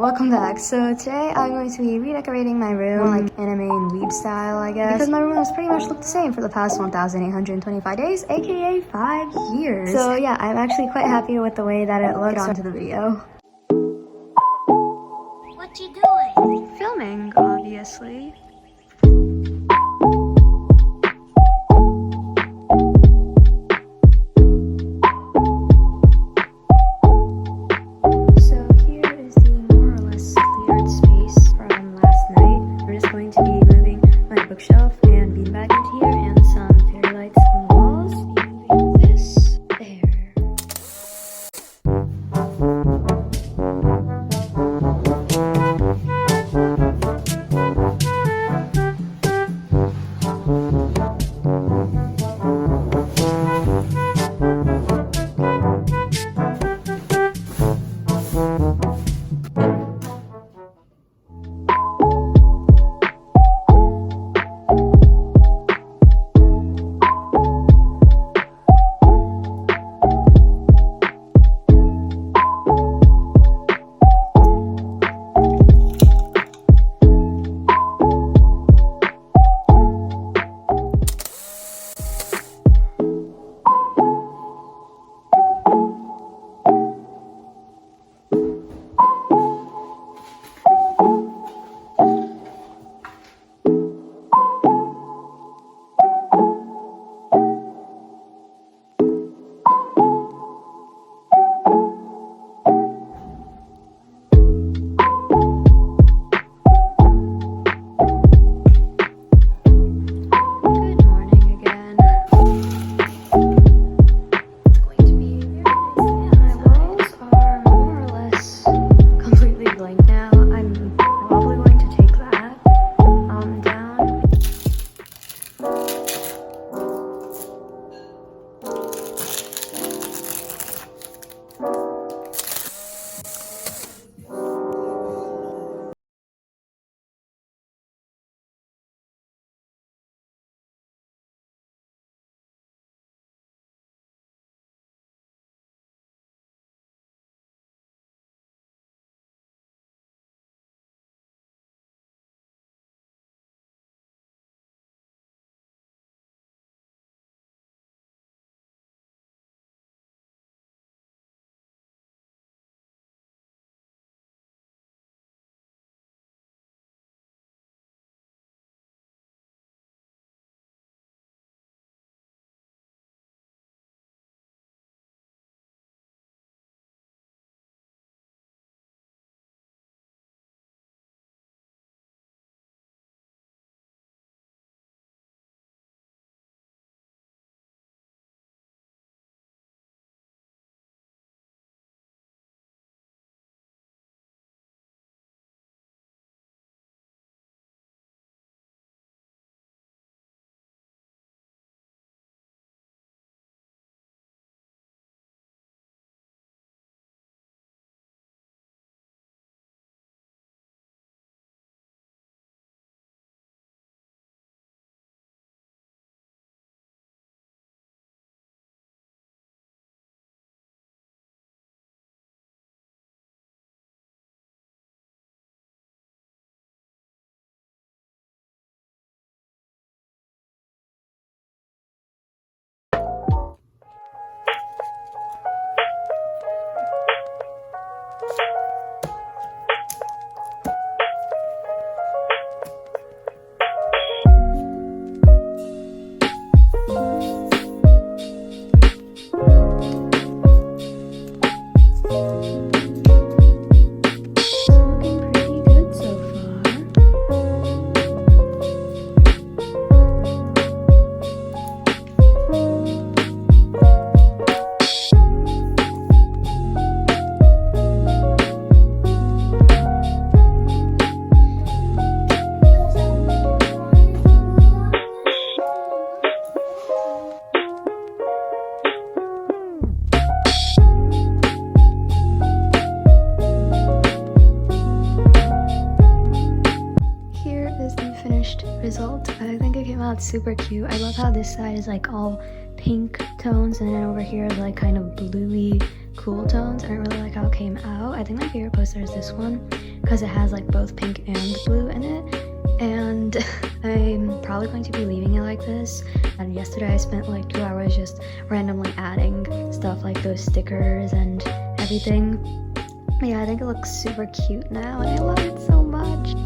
welcome back. So today I'm going to be redecorating my room, like anime and weeb style, I guess, because my room has pretty much looked the same for the past 1,825 days, aka 5 years. So yeah, I'm actually quite happy with the way that it looks. Get on to the video. What you doing? Filming, obviously. Bookshelf and beanbag into here, and some fairy lights on the walls. Moving this there. Result. I think it came out super cute. I love how this side is like all pink tones, and then over here is like kind of bluey cool tones. I don't really like how it came out. I think my favorite poster is this one. because it has like both pink and blue in it. And I'm probably going to be leaving it like this. And yesterday I spent like 2 hours just randomly adding stuff like those stickers and everything. But yeah, I think it looks super cute now and I love it so much.